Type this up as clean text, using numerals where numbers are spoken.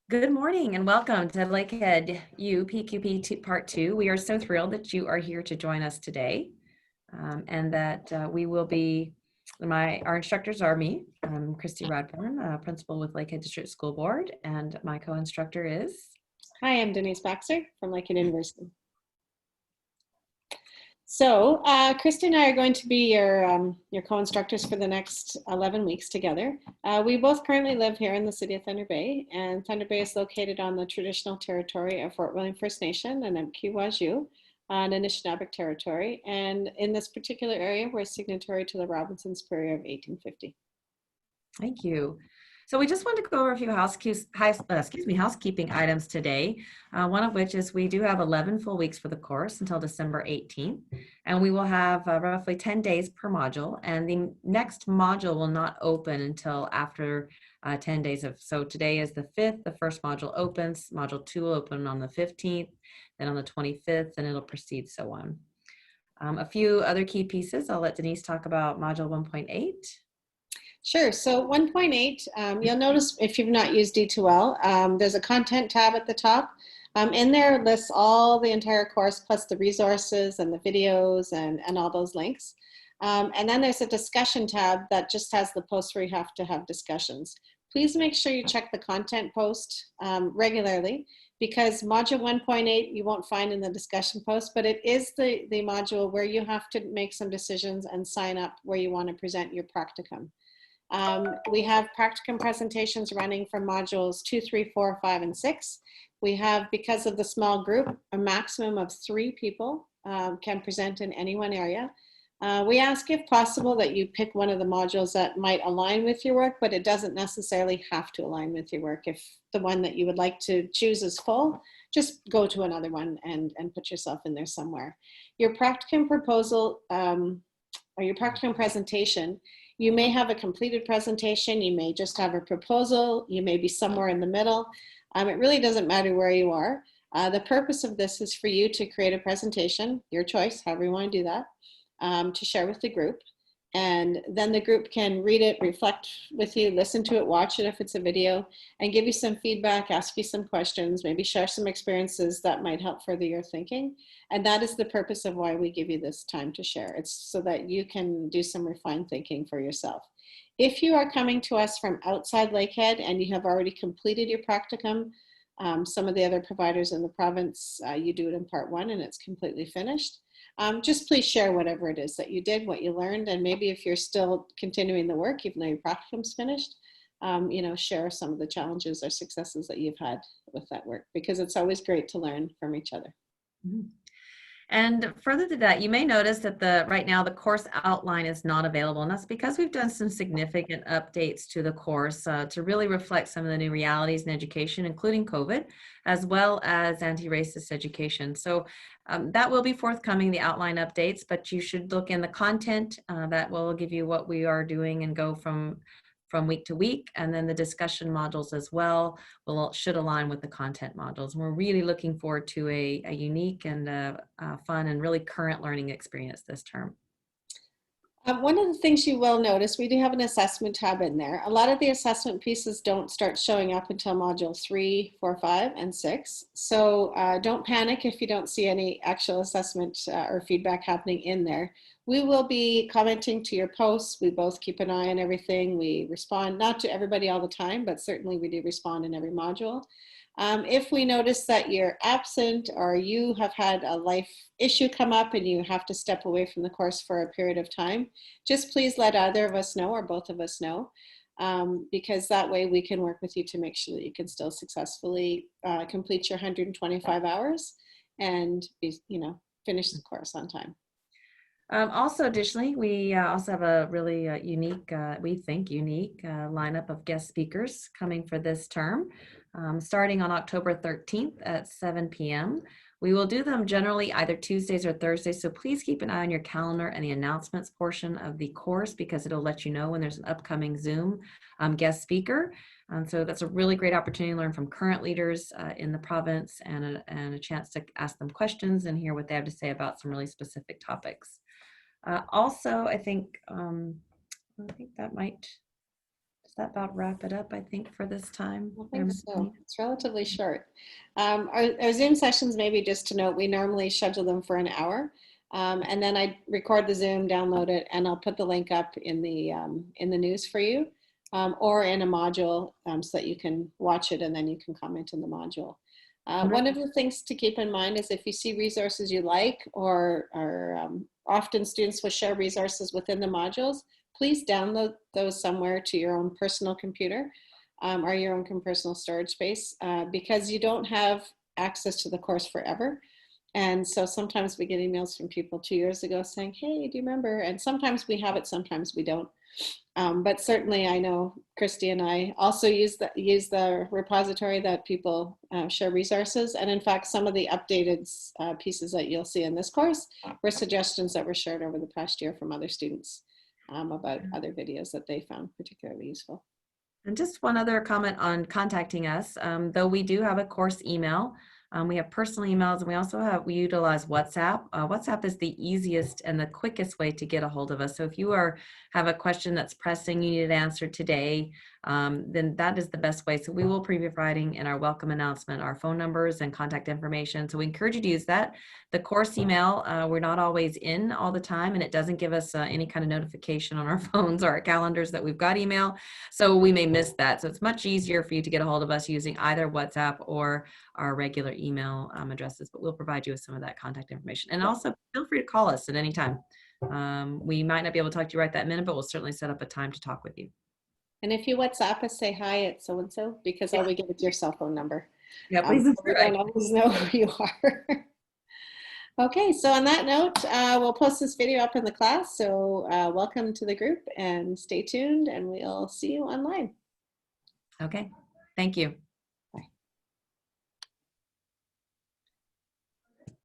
Good morning and welcome to Lakehead U PQP Part 2. We are so thrilled that you are here to join us today and that we will be, our instructors are me, I'm Christy Radborn, principal with Lakehead District School Board, and my co-instructor is. Hi, I'm Denise Baxter from Lakehead University. So, Christy and I are going to be your co-instructors for the next 11 weeks together. We both currently live here in the city of Thunder Bay, and Thunder Bay is located on the traditional territory of Fort William First Nation and Mkiwaju on Anishinaabeg territory. And in this particular area, we're signatory to the Robinson's Prairie of 1850. Thank you. So we just wanted to go over a few housekeeping items today, one of which is we do have 11 full weeks for the course until December 18th, and we will have roughly 10 days per module, and the next module will not open until after 10 days so today is the 5th, the first module opens, module 2 will open on the 15th, then on the 25th, and it'll proceed so on. A few other key pieces, I'll let Denise talk about module 1.8. Sure. So 1.8, you'll notice if you've not used D2L, there's a content tab at the top. In there lists all the entire course plus the resources and the videos and all those links. And then there's a discussion tab that just has the posts where you have to have discussions. Please make sure you check the content post regularly, because module 1.8 you won't find in the discussion post, but it is the module where you have to make some decisions and sign up where you want to present your practicum. We have practicum presentations running from modules 2, 3, 4, 5, and 6. We have, because of the small group, a maximum of 3 people can present in any one area. We ask, if possible, that you pick one of the modules that might align with your work, but it doesn't necessarily have to align with your work. If the one that you would like to choose is full, just go to another one and put yourself in there somewhere. Your practicum proposal or your practicum presentation, you may have a completed presentation, you may just have a proposal, you may be somewhere in the middle. It really doesn't matter where you are. The purpose of this is for you to create a presentation, your choice, however you want to do that, to share with the group. And then the group can read it, reflect with you, listen to it, watch it if it's a video, and give you some feedback, ask you some questions, maybe share some experiences that might help further your thinking. And that is the purpose of why we give you this time to share. It's so that you can do some refined thinking for yourself. If you are coming to us from outside Lakehead and you have already completed your practicum, some of the other providers in the province, you do it in part 1 and it's completely finished. Just please share whatever it is that you did, what you learned, and maybe if you're still continuing the work, even though your practicum's finished, share some of the challenges or successes that you've had with that work, because it's always great to learn from each other. Mm-hmm. And further to that, you may notice that right now the course outline is not available, and that's because we've done some significant updates to the course to really reflect some of the new realities in education, including COVID, as well as anti-racist education. So that will be forthcoming, the outline updates, but you should look in the content that will give you what we are doing and go from week to week, and then the discussion modules as well should align with the content modules. And we're really looking forward to a unique and fun and really current learning experience this term. One of the things you will notice, we do have an assessment tab in there. A lot of the assessment pieces don't start showing up until module 3, 4, 5, and 6. So don't panic if you don't see any actual assessment or feedback happening in there. We will be commenting to your posts. We both keep an eye on everything. We respond, not to everybody all the time, but certainly we do respond in every module. If we notice that you're absent or you have had a life issue come up and you have to step away from the course for a period of time, just please let either of us know or both of us know, because that way we can work with you to make sure that you can still successfully complete your 125 hours and finish the course on time. Also, additionally, we also have a really unique, we think unique lineup of guest speakers coming for this term, starting on October 13th at 7 p.m. We will do them generally either Tuesdays or Thursdays, so please keep an eye on your calendar and the announcements portion of the course, because it'll let you know when there's an upcoming Zoom guest speaker. So that's a really great opportunity to learn from current leaders in the province, and a chance to ask them questions and hear what they have to say about some really specific topics. Also, I think that might that about wrap it up, I think, for this time? I think so. It's relatively short. Our Zoom sessions, maybe just to note, we normally schedule them for an hour. And then I record the Zoom, download it, and I'll put the link up in the news for you, or in a module, so that you can watch it and then you can comment in the module. One of the things to keep in mind is if you see resources you like, or often students will share resources within the modules, please download those somewhere to your own personal computer, or your own personal storage space, because you don't have access to the course forever. And so sometimes we get emails from people 2 years ago saying, hey, do you remember? And sometimes we have it, sometimes we don't. But certainly I know Christy and I also use the repository that people share resources. And in fact, some of the updated pieces that you'll see in this course were suggestions that were shared over the past year from other students about other videos that they found particularly useful. And just one other comment on contacting us, though we do have a course email. We have personal emails, and we utilize WhatsApp. WhatsApp is the easiest and the quickest way to get a hold of us. So if you have a question that's pressing, you need an answer today, then that is the best way. So we will be providing in our welcome announcement our phone numbers and contact information. So we encourage you to use that. The course email, we're not always in all the time, and it doesn't give us any kind of notification on our phones or our calendars that we've got email. So we may miss that. So it's much easier for you to get a hold of us using either WhatsApp or our regular email addresses, but we'll provide you with some of that contact information. And also feel free to call us at any time. We might not be able to talk to you right that minute, but we'll certainly set up a time to talk with you. And if you WhatsApp us, say hi at so-and-so, because all we get is your cell phone number. Yeah, please. We don't always know who you are. Okay, so on that note, we'll post this video up in the class. So welcome to the group, and stay tuned, and we'll see you online. Okay, thank you.